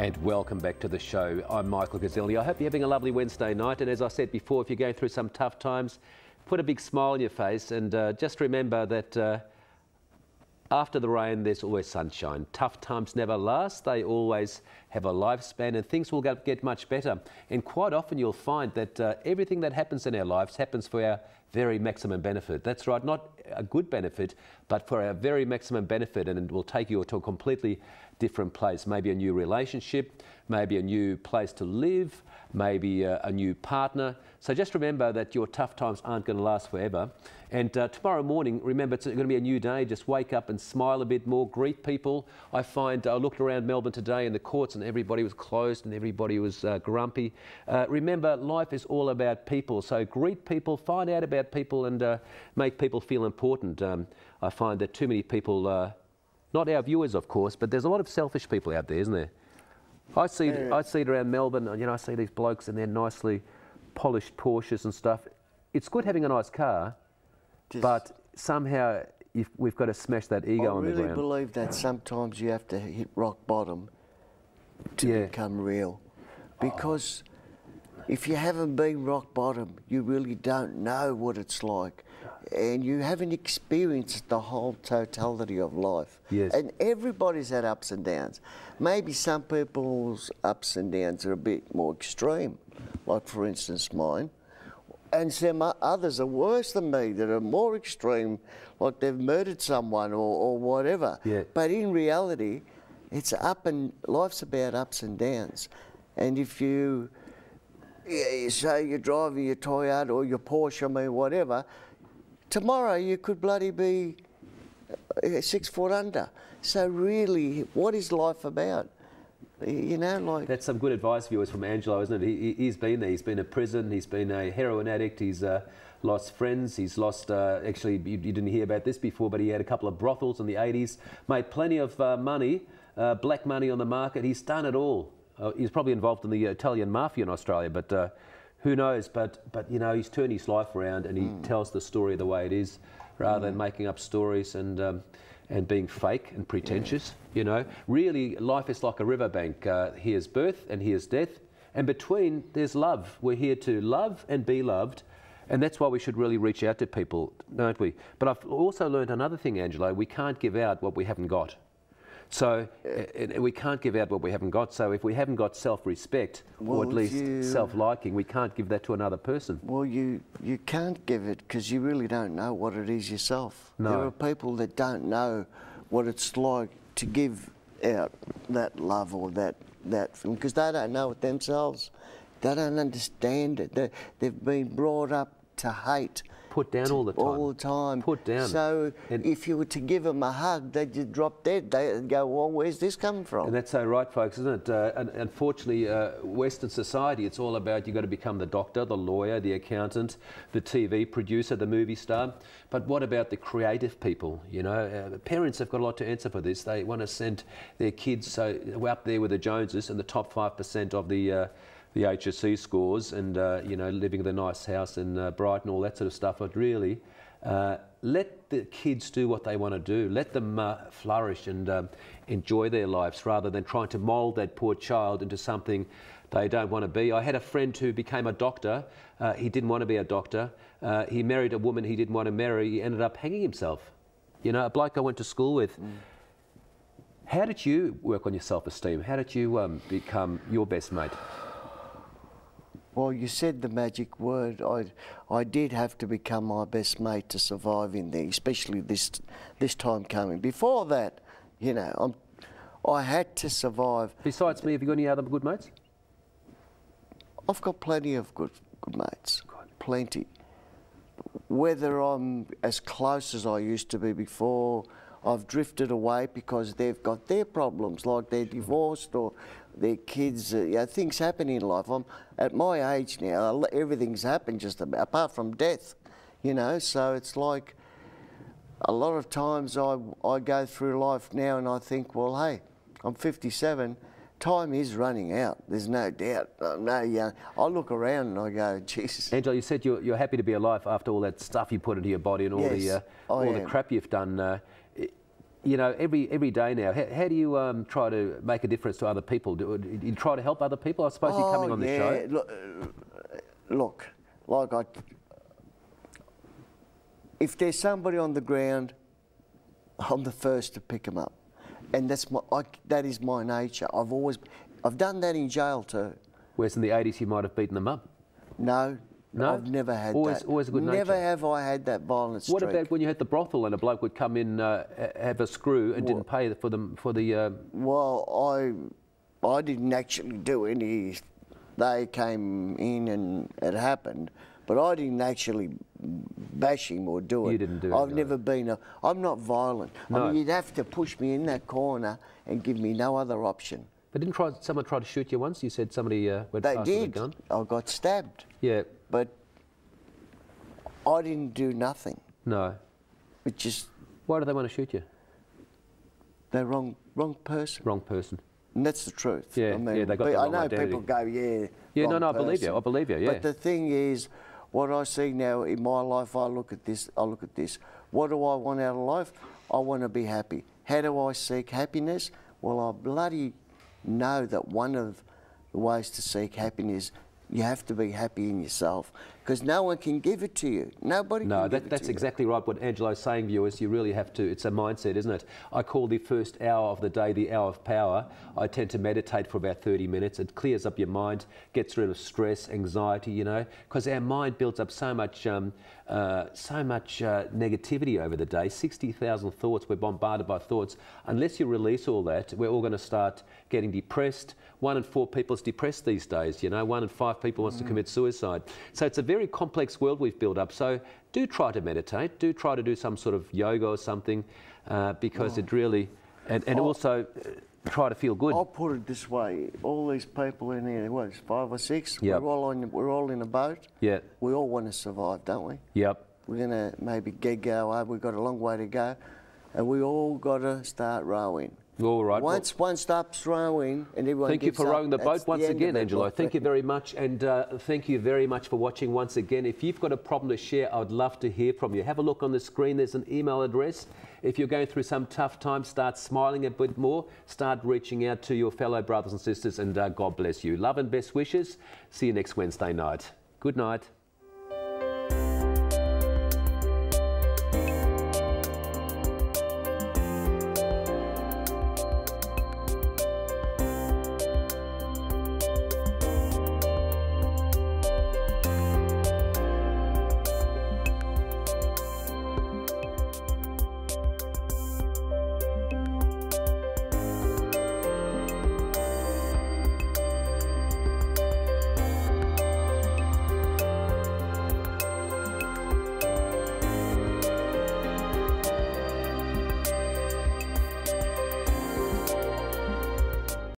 And welcome back to the show. I'm Michael Kuzilny. I hope you're having a lovely Wednesday night. And as I said before, if you're going through some tough times, put a big smile on your face and just remember that after the rain, there's always sunshine. Tough times never last. They always have a lifespan and things will get much better. And quite often you'll find that everything that happens in our lives happens for our very maximum benefit. That's right, not a good benefit, but for our very maximum benefit, and it will take you to a completely different place. Maybe a new relationship, maybe a new place to live, maybe a new partner. So just remember that your tough times aren't going to last forever. And tomorrow morning, remember, it's going to be a new day. Just wake up and smile a bit more, greet people. I find I looked around Melbourne today in the courts and everybody was closed and everybody was grumpy. Remember, life is all about people. So greet people, find out about people and make people feel important. I find that too many people, not our viewers of course, but there's a lot of selfish people out there, isn't there? I see it around Melbourne, you know, I see these blokes in their nicely polished Porsches and stuff. It's good having a nice car, but somehow we've got to smash that ego on the ground. I really believe that sometimes you have to hit rock bottom to become real. Because if you haven't been rock bottom, you really don't know what it's like. And you haven't experienced the whole totality of life. Yes. And everybody's had ups and downs. Maybe some people's ups and downs are a bit more extreme, like for instance mine. And some others are worse than me, that are more extreme, like they've murdered someone or whatever. Yeah. But in reality, it's life's about ups and downs. And if you say you're driving your Toyota or your Porsche, I mean, whatever, tomorrow you could bloody be 6 foot under. So really, what is life about? You know, like... That's some good advice, viewers, from Angelo, isn't it? He's been there. He's been in prison. He's been a heroin addict. He's lost friends. He's lost... actually, you didn't hear about this before, but he had a couple of brothels in the 80s. Made plenty of money, black money on the market. He's done it all. He's probably involved in the Italian mafia in Australia, but who knows? But you know, he's turned his life around and he tells the story the way it is, rather than making up stories and being fake and pretentious. You know, really, life is like a riverbank. Here's birth and here's death, and between there's love. We're here to love and be loved, and that's why we should really reach out to people, don't we? But I've also learned another thing, Angelo. We can't give out what we haven't got. So we can't give out what we haven't got. So if we haven't got self-respect, or at least self-liking, we can't give that to another person. Well, you can't give it because you really don't know what it is yourself. No. There are people that don't know what it's like to give out that love or that because they don't know it themselves. They don't understand it. They've been brought up to hate. Put down all the time. All the time. Put down. So if you were to give them a hug, they'd just drop dead. They'd go, well, where's this coming from? And that's so right, folks, isn't it? Unfortunately, Western society, it's all about you've got to become the doctor, the lawyer, the accountant, the TV producer, the movie star. But what about the creative people? You know, parents have got a lot to answer for this. They want to send their kids, so we're up there with the Joneses and the top 5% of the HSC scores and, you know, living in a nice house in Brighton, all that sort of stuff. But really, let the kids do what they want to do. Let them flourish and enjoy their lives rather than trying to mould that poor child into something they don't want to be. I had a friend who became a doctor. He didn't want to be a doctor. He married a woman he didn't want to marry. He ended up hanging himself. You know, a bloke I went to school with. How did you work on your self-esteem? How did you become your best mate? Well, you said the magic word. I did have to become my best mate to survive in there, especially this time coming. Before that, you know, I had to survive. Besides me, have you got any other good mates? I've got plenty of good mates. Plenty. Whether I'm as close as I used to be before, I've drifted away because they've got their problems, like they're divorced or their kids. You know, things happen in life. I'm at my age now. Everything's happened just about, apart from death. You know, so it's like a lot of times I go through life now and I think, well, hey, I'm 57. Time is running out. There's no doubt. I look around and I go, Jesus. Angelo, you said you're happy to be alive after all that stuff you put into your body and all the crap you've done. you know, every day now, how do you try to make a difference to other people? Do you try to help other people? I suppose you're coming on the show. Look, like if there's somebody on the ground, I'm the first to pick them up, and that is my nature. I've done that in jail too. Whereas in the 80s you might have beaten them up. No. No, I've never had that. Always a good nature. Never have I had that violent streak. What about when you had the brothel and a bloke would come in, have a screw and didn't pay for the? Well, I didn't actually do any. They came in and it happened, but I didn't actually bash him or do it. You didn't do it. I've never been I'm not violent. No. I mean, you'd have to push me in that corner and give me no other option. But didn't someone try to shoot you once? You said somebody went past with a gun. I got stabbed. Yeah. But I didn't do nothing. No. It just... Why do they want to shoot you? They're wrong person. Wrong person. And that's the truth. Yeah, I mean, yeah, they got the wrong I know identity. people go, yeah, yeah, no, I believe you. I believe you. Yeah. But the thing is, what I see now in my life, I look at this. What do I want out of life? I want to be happy. How do I seek happiness? Well, I bloody know that one of the ways to seek happiness, you have to be happy in yourself, because no one can give it to you. Nobody can give it to you. That's exactly right. What Angelo's saying, viewers, you really have to, it's a mindset, isn't it? I call the first hour of the day the hour of power. I tend to meditate for about 30 minutes. It clears up your mind, gets rid of stress, anxiety, you know, because our mind builds up so much negativity over the day. 60,000 thoughts. We're bombarded by thoughts. Unless you release all that, we're all going to start getting depressed. 1 in 4 people is depressed these days, you know. 1 in 5 people wants to commit suicide. So it's a very complex world we've built up. So do try to meditate. Do try to do some sort of yoga or something, because it really, and also try to feel good. I'll put it this way: all these people in here, what, 5 or 6? Yep. We're all in a boat. Yeah. We all want to survive, don't we? Yep. We're gonna maybe go over. We've got a long way to go, and we all got to start rowing. All right. Once one stops rowing and everyone thank you for rowing the boat once again, Angelo. Thank you very much, and thank you very much for watching once again. If you've got a problem to share, I would love to hear from you. Have a look on the screen. There's an email address. If you're going through some tough times, start smiling a bit more. Start reaching out to your fellow brothers and sisters, and God bless you. Love and best wishes. See you next Wednesday night. Good night.